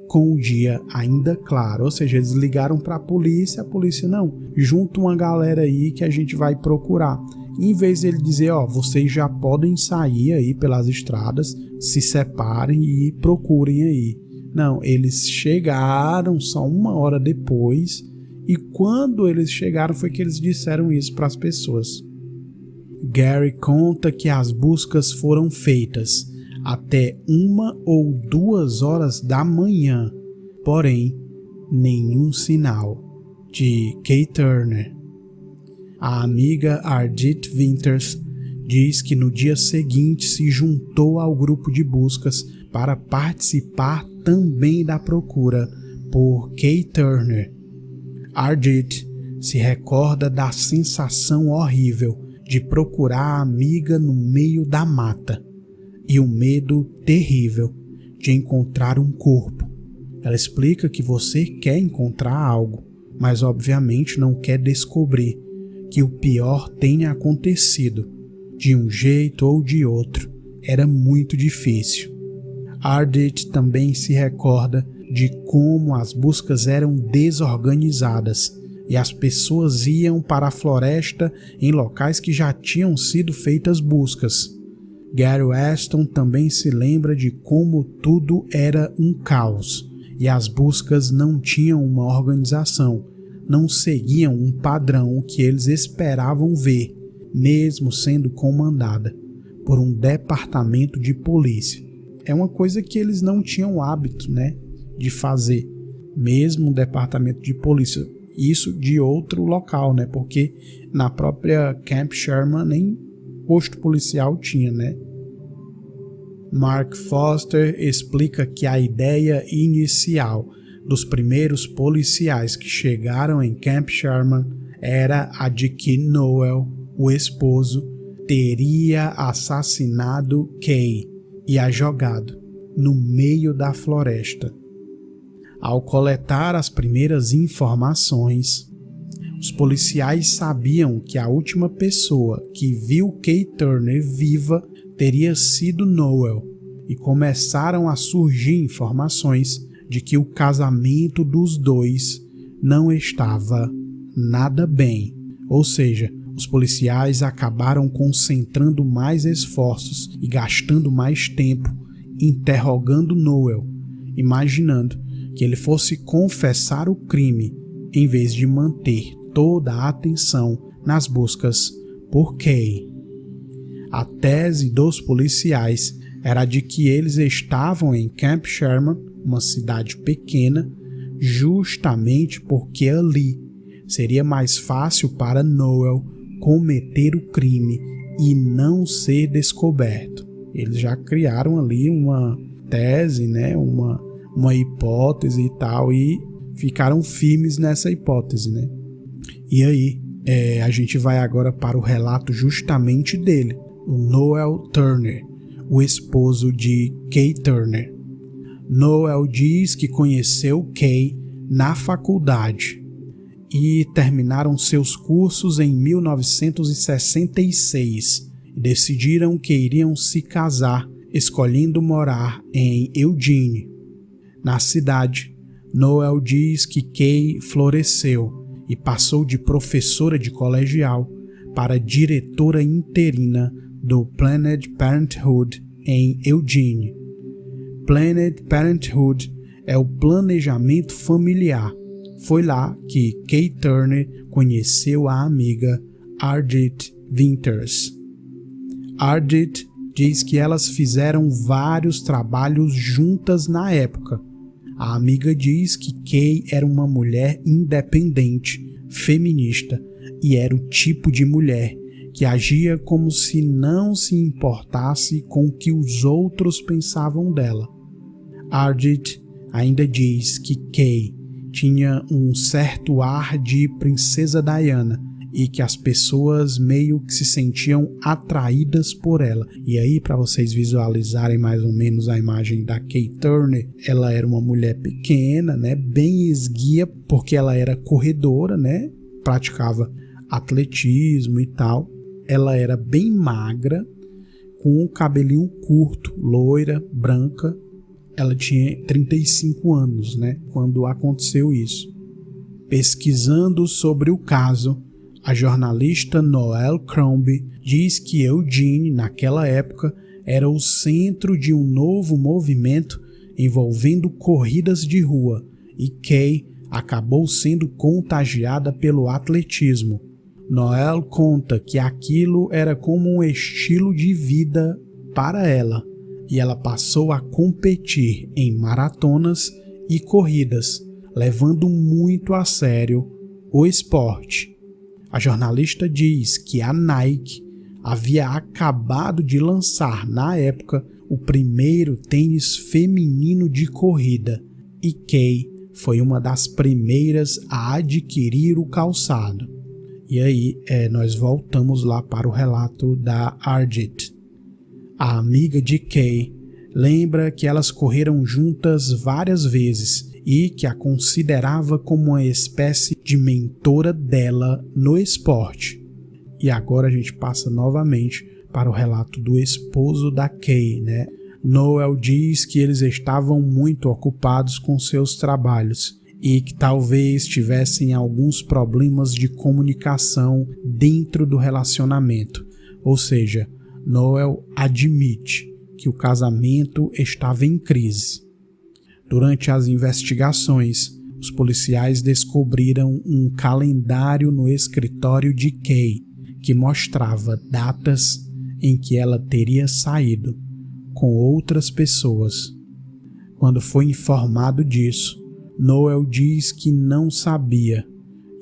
com o dia ainda claro. Ou seja, eles ligaram para a polícia não, junta uma galera aí que a gente vai procurar. Em vez de ele dizer, vocês já podem sair aí pelas estradas, se separem e procurem aí. Não, eles chegaram só 1 hora depois, e quando eles chegaram foi que eles disseram isso para as pessoas. Gary conta que as buscas foram feitas até 1 ou 2 horas da manhã, porém, nenhum sinal de Kay Turner. A amiga Ardit Winters diz que no dia seguinte se juntou ao grupo de buscas para participar também da procura por Kay Turner. Ardit se recorda da sensação horrível de procurar a amiga no meio da mata e o medo terrível de encontrar um corpo. Ela explica que você quer encontrar algo, mas obviamente não quer descobrir que o pior tenha acontecido. De um jeito ou de outro, era muito difícil. Ardit também se recorda de como as buscas eram desorganizadas e as pessoas iam para a floresta em locais que já tinham sido feitas buscas. Gary Weston também se lembra de como tudo era um caos e as buscas não tinham uma organização, não seguiam um padrão que eles esperavam ver, mesmo sendo comandada por um departamento de polícia. É uma coisa que eles não tinham hábito, de fazer, mesmo um departamento de polícia. Isso de outro local, porque na própria Camp Sherman nem posto policial tinha, Mark Foster explica que a ideia inicial dos primeiros policiais que chegaram em Camp Sherman era a de que Noel, o esposo, teria assassinado Kay e a jogado no meio da floresta. Ao coletar as primeiras informações, os policiais sabiam que a última pessoa que viu Kay Turner viva teria sido Noel, e começaram a surgir informações de que o casamento dos dois não estava nada bem. Ou seja, os policiais acabaram concentrando mais esforços e gastando mais tempo interrogando Noel, imaginando que ele fosse confessar o crime em vez de manter toda a atenção nas buscas por Kay. A tese dos policiais era de que eles estavam em Camp Sherman, uma cidade pequena, justamente porque ali seria mais fácil para Noel cometer o crime e não ser descoberto. Eles já criaram ali uma tese, né, uma hipótese e tal, e ficaram firmes nessa hipótese, né? E aí, a gente vai agora para o relato justamente dele, o Noel Turner, o esposo de Kay Turner. Noel diz que conheceu Kay na faculdade e terminaram seus cursos em 1966 e decidiram que iriam se casar, escolhendo morar em Eugene. Na cidade, Noel diz que Kay floresceu e passou de professora de colegial para diretora interina do Planned Parenthood em Eugene. Planned Parenthood é o planejamento familiar. Foi lá que Kay Turner conheceu a amiga Ardit Winters. Ardit diz que elas fizeram vários trabalhos juntas na época. A amiga diz que Kay era uma mulher independente, feminista, e era o tipo de mulher que agia como se não se importasse com o que os outros pensavam dela. Ardit ainda diz que Kay tinha um certo ar de princesa Diana e que as pessoas meio que se sentiam atraídas por ela. E aí, para vocês visualizarem mais ou menos a imagem da Kay Turner, ela era uma mulher pequena, né, bem esguia, porque ela era corredora, né, praticava atletismo e tal. Ela era bem magra, com um cabelinho curto, loira, branca. Ela tinha 35 anos, né, quando aconteceu isso. Pesquisando sobre o caso, a jornalista Noelle Crombie diz que Eugene, naquela época, era o centro de um novo movimento envolvendo corridas de rua, e Kay acabou sendo contagiada pelo atletismo. Noelle conta que aquilo era como um estilo de vida para ela, e ela passou a competir em maratonas e corridas, levando muito a sério o esporte. A jornalista diz que a Nike havia acabado de lançar, na época, o primeiro tênis feminino de corrida, e Kay foi uma das primeiras a adquirir o calçado. E aí, nós voltamos lá para o relato da Ardit. A amiga de Kay lembra que elas correram juntas várias vezes e que a considerava como uma espécie de mentora dela no esporte. E agora a gente passa novamente para o relato do esposo da Kay, né? Noel diz que eles estavam muito ocupados com seus trabalhos e que talvez tivessem alguns problemas de comunicação dentro do relacionamento. Ou seja, Noel admite que o casamento estava em crise. Durante as investigações, os policiais descobriram um calendário no escritório de Kay que mostrava datas em que ela teria saído com outras pessoas. Quando foi informado disso, Noel diz que não sabia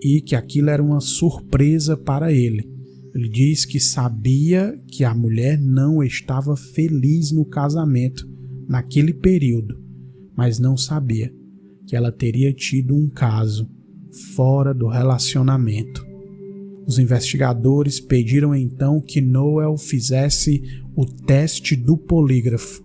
e que aquilo era uma surpresa para ele. Ele diz que sabia que a mulher não estava feliz no casamento naquele período, mas não sabia que ela teria tido um caso fora do relacionamento. Os investigadores pediram então que Noel fizesse o teste do polígrafo,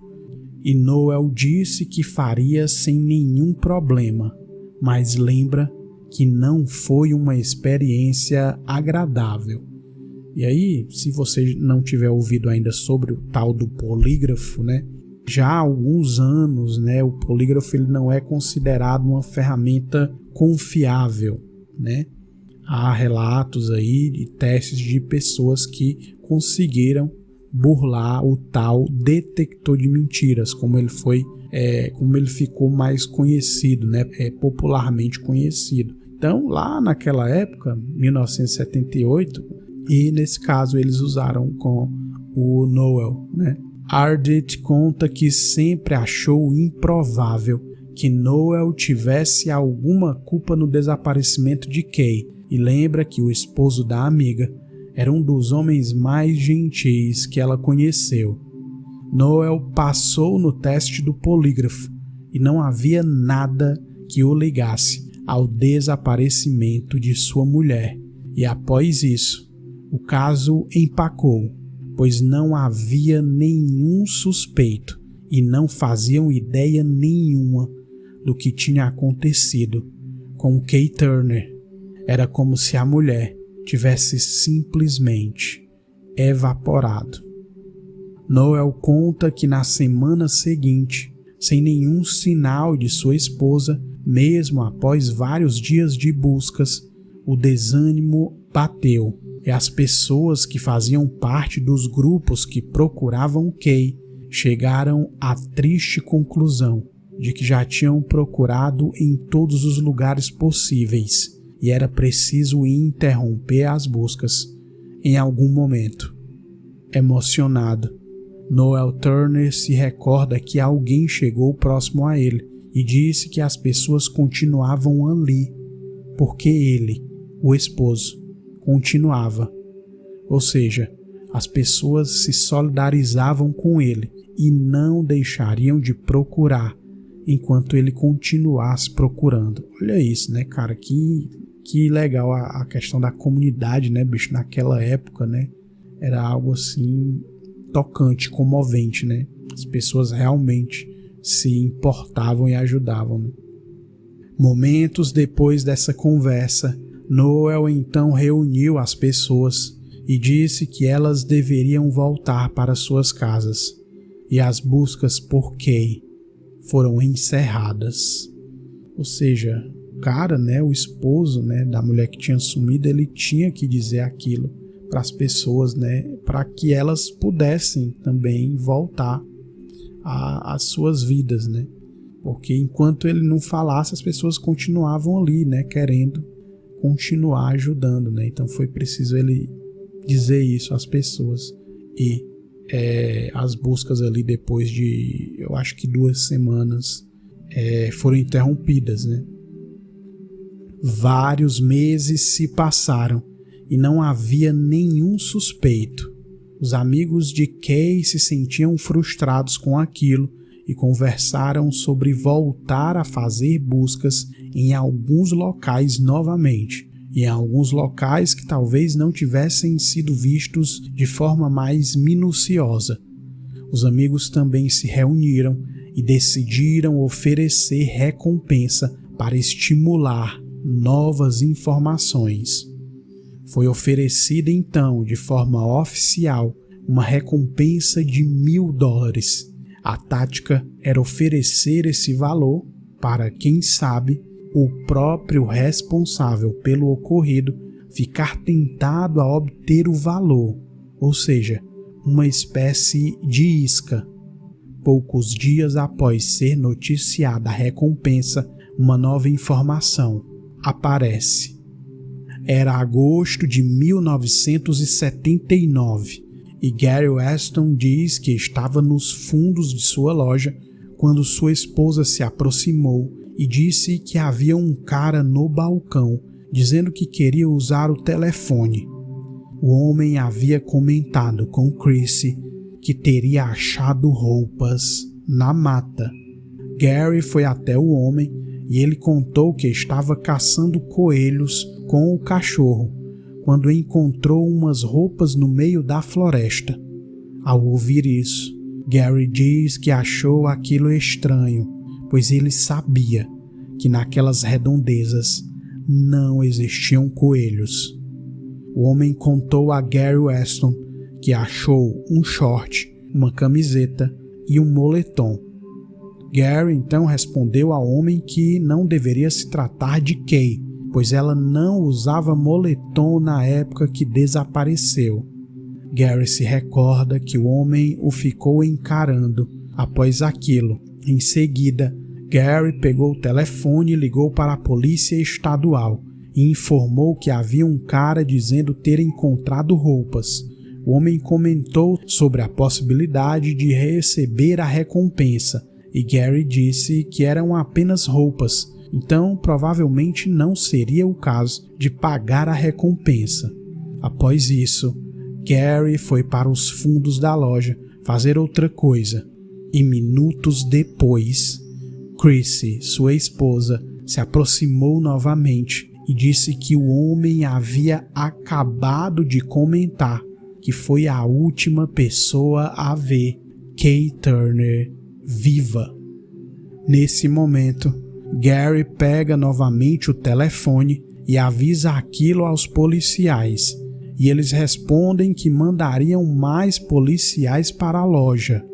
e Noel disse que faria sem nenhum problema, mas lembra que não foi uma experiência agradável. E aí, se você não tiver ouvido ainda sobre o tal do polígrafo, né? Já há alguns anos, né, o polígrafo ele não é considerado uma ferramenta confiável, né? Há relatos aí de testes de pessoas que conseguiram burlar o tal detector de mentiras, como ele ficou mais conhecido, né? Popularmente conhecido. Então, lá naquela época, 1978, e nesse caso eles usaram com o Noel, né? Ardit conta que sempre achou improvável que Noel tivesse alguma culpa no desaparecimento de Kay e lembra que o esposo da amiga era um dos homens mais gentis que ela conheceu. Noel passou no teste do polígrafo e não havia nada que o ligasse ao desaparecimento de sua mulher. E após isso, o caso empacou, pois não havia nenhum suspeito e não faziam ideia nenhuma do que tinha acontecido com Kay Turner. Era como se a mulher tivesse simplesmente evaporado. Noel conta que na semana seguinte, sem nenhum sinal de sua esposa, mesmo após vários dias de buscas, o desânimo bateu e as pessoas que faziam parte dos grupos que procuravam Kay chegaram à triste conclusão de que já tinham procurado em todos os lugares possíveis e era preciso interromper as buscas em algum momento. Emocionado, Noel Turner se recorda que alguém chegou próximo a ele e disse que as pessoas continuavam ali porque ele, o esposo, continuava. Ou seja, as pessoas se solidarizavam com ele e não deixariam de procurar enquanto ele continuasse procurando. Olha isso, né, cara? Que legal a questão da comunidade, né, bicho? Naquela época, né? Era algo assim tocante, comovente, né? As pessoas realmente se importavam e ajudavam, né? Momentos depois dessa conversa, Noel então reuniu as pessoas e disse que elas deveriam voltar para suas casas e as buscas por Kay foram encerradas. Ou seja, o cara, né, o esposo, né, da mulher que tinha sumido, ele tinha que dizer aquilo para as pessoas, né, para que elas pudessem também voltar às suas vidas, né? Porque enquanto ele não falasse, as pessoas continuavam ali, né, querendo continuar ajudando, né? Então foi preciso ele dizer isso às pessoas e as buscas ali depois de, eu acho que 2 semanas, foram interrompidas, né? Vários meses se passaram e não havia nenhum suspeito. Os amigos de Kay se sentiam frustrados com aquilo e conversaram sobre voltar a fazer buscas em alguns locais novamente, e em alguns locais que talvez não tivessem sido vistos de forma mais minuciosa. Os amigos também se reuniram e decidiram oferecer recompensa para estimular novas informações. Foi oferecida então, de forma oficial, uma recompensa de $1.000. A tática era oferecer esse valor para, quem sabe, o próprio responsável pelo ocorrido ficar tentado a obter o valor, ou seja, uma espécie de isca. Poucos dias após ser noticiada a recompensa, uma nova informação aparece. Era agosto de 1979 e Gary Weston diz que estava nos fundos de sua loja quando sua esposa se aproximou e disse que havia um cara no balcão dizendo que queria usar o telefone. O homem havia comentado com Chrissy que teria achado roupas na mata. Gary foi até o homem e ele contou que estava caçando coelhos com o cachorro quando encontrou umas roupas no meio da floresta. Ao ouvir isso, Gary diz que achou aquilo estranho, pois ele sabia que naquelas redondezas não existiam coelhos. O homem contou a Gary Weston que achou um short, uma camiseta e um moletom. Gary então respondeu ao homem que não deveria se tratar de Kay, pois ela não usava moletom na época que desapareceu. Gary se recorda que o homem o ficou encarando. Após aquilo, em seguida, Gary pegou o telefone e ligou para a polícia estadual e informou que havia um cara dizendo ter encontrado roupas. O homem comentou sobre a possibilidade de receber a recompensa e Gary disse que eram apenas roupas, então provavelmente não seria o caso de pagar a recompensa. Após isso, Gary foi para os fundos da loja fazer outra coisa e minutos depois, Chrissy, sua esposa, se aproximou novamente e disse que o homem havia acabado de comentar que foi a última pessoa a ver Kay Turner viva. Nesse momento, Gary pega novamente o telefone e avisa aquilo aos policiais, e eles respondem que mandariam mais policiais para a loja.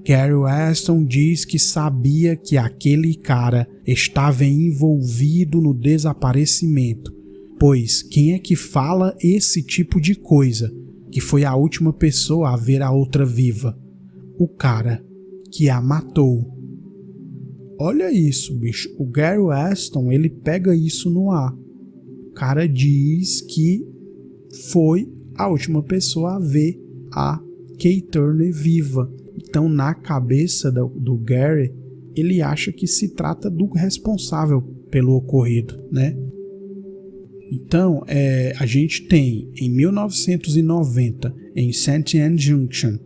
Gary Weston diz que sabia que aquele cara estava envolvido no desaparecimento, pois quem é que fala esse tipo de coisa, que foi a última pessoa a ver a outra viva? O cara que a matou. Olha isso, bicho. O Gary Weston, ele pega isso no ar. O cara diz que foi a última pessoa a ver a Kay Turner viva. Então, na cabeça do Gary, ele acha que se trata do responsável pelo ocorrido, né? Então, a gente tem, em 1990, em St. Anne Junction,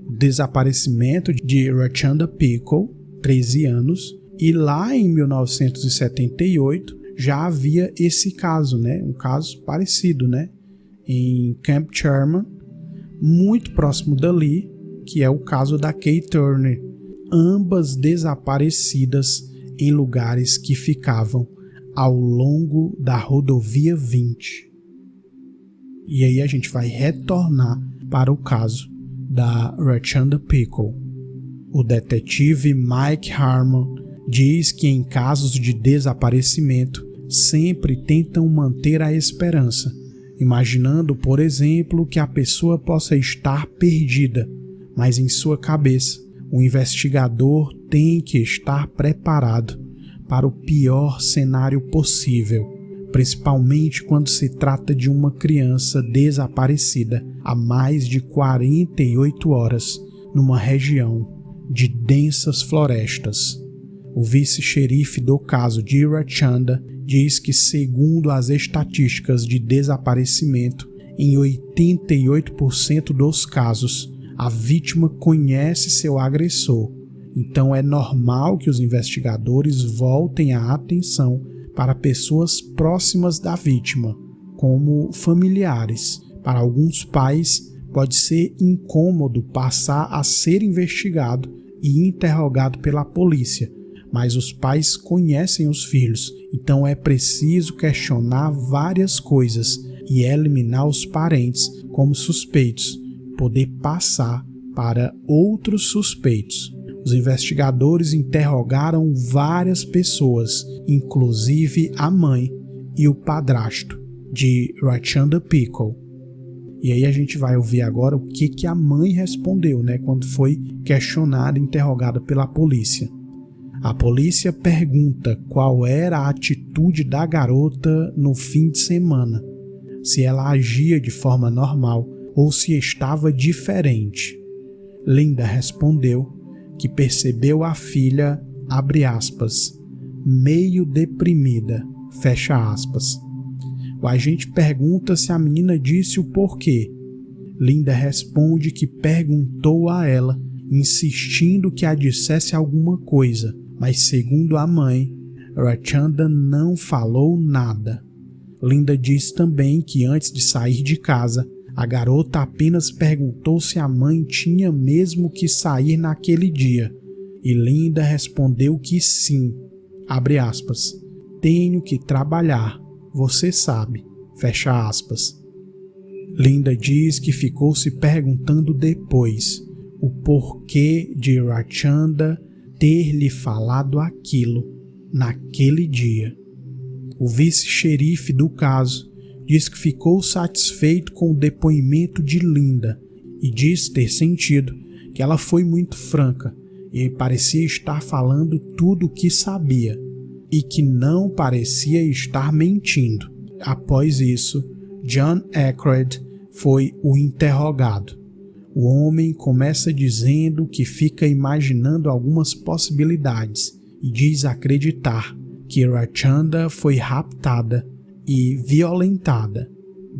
o desaparecimento de Rachanda Pickle, 13 anos, e lá em 1978 já havia esse caso, né? Um caso parecido, né? Em Camp Sherman, muito próximo dali, que é o caso da Kay Turner, ambas desaparecidas em lugares que ficavam ao longo da rodovia 20. E aí a gente vai retornar para o caso da Rachanda Pickle. O detetive Mike Harmon diz que em casos de desaparecimento sempre tentam manter a esperança, imaginando, por exemplo, que a pessoa possa estar perdida, mas em sua cabeça o investigador tem que estar preparado para o pior cenário possível, principalmente quando se trata de uma criança desaparecida há mais de 48 horas numa região de densas florestas. O vice-xerife do caso de Rachanda diz que, segundo as estatísticas de desaparecimento, em 88% dos casos, a vítima conhece seu agressor. Então é normal que os investigadores voltem a atenção para pessoas próximas da vítima, como familiares. Para alguns pais, pode ser incômodo passar a ser investigado e interrogado pela polícia, mas os pais conhecem os filhos, então é preciso questionar várias coisas e eliminar os parentes como suspeitos, poder passar para outros suspeitos. Os investigadores interrogaram várias pessoas, inclusive a mãe e o padrasto de Rachanda Pickle. E aí a gente vai ouvir agora o que a mãe respondeu, né, quando foi questionada e interrogada pela polícia. A polícia pergunta qual era a atitude da garota no fim de semana, se ela agia de forma normal ou se estava diferente. Linda respondeu que percebeu a filha, abre aspas, meio deprimida, fecha aspas. O agente pergunta se a menina disse o porquê. Linda responde que perguntou a ela, insistindo que a dissesse alguma coisa, mas segundo a mãe, Rachanda não falou nada. Linda diz também que antes de sair de casa, a garota apenas perguntou se a mãe tinha mesmo que sair naquele dia, e Linda respondeu que sim, abre aspas, tenho que trabalhar, você sabe, fecha aspas. Linda diz que ficou se perguntando depois o porquê de Rachanda ter lhe falado aquilo naquele dia. O vice-xerife do caso diz que ficou satisfeito com o depoimento de Linda e diz ter sentido que ela foi muito franca e parecia estar falando tudo o que sabia e que não parecia estar mentindo. Após isso, John Aykroyd foi o interrogado. O homem começa dizendo que fica imaginando algumas possibilidades e diz acreditar que Rachanda foi raptada e violentada.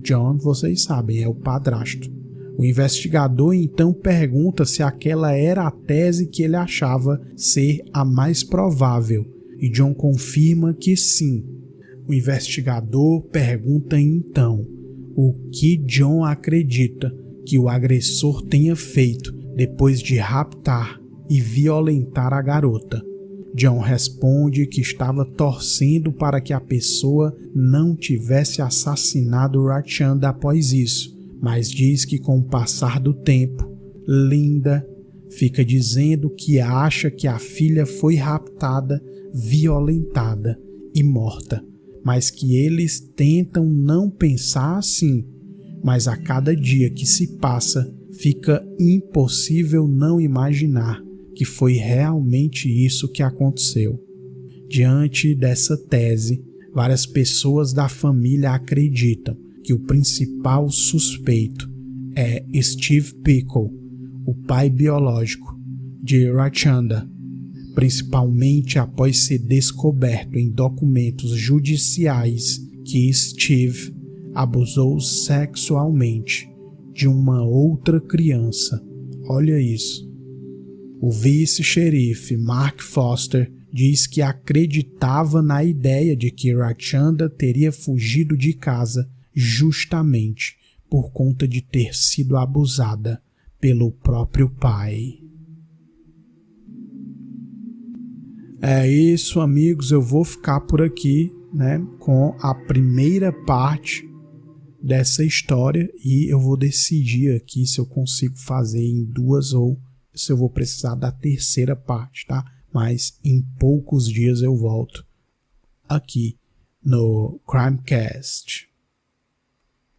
John, vocês sabem, é o padrasto. O investigador então pergunta se aquela era a tese que ele achava ser a mais provável, e John confirma que sim. O investigador pergunta então o que John acredita que o agressor tenha feito depois de raptar e violentar a garota. John responde que estava torcendo para que a pessoa não tivesse assassinado Rachanda após isso, mas diz que com o passar do tempo, Linda fica dizendo que acha que a filha foi raptada, violentada e morta, mas que eles tentam não pensar assim, mas a cada dia que se passa, fica impossível não imaginar que foi realmente isso que aconteceu. Diante dessa tese, várias pessoas da família acreditam que o principal suspeito é Steve Pickle, o pai biológico de Rachanda, principalmente após ser descoberto em documentos judiciais que Steve abusou sexualmente de uma outra criança. Olha isso. O vice-xerife Mark Foster diz que acreditava na ideia de que Rachanda teria fugido de casa justamente por conta de ter sido abusada pelo próprio pai. É isso, amigos, eu vou ficar por aqui, com a primeira parte dessa história e eu vou decidir aqui se eu consigo fazer em 2 ou se eu vou precisar da terceira parte, tá? Mas em poucos dias eu volto aqui no Crimecast.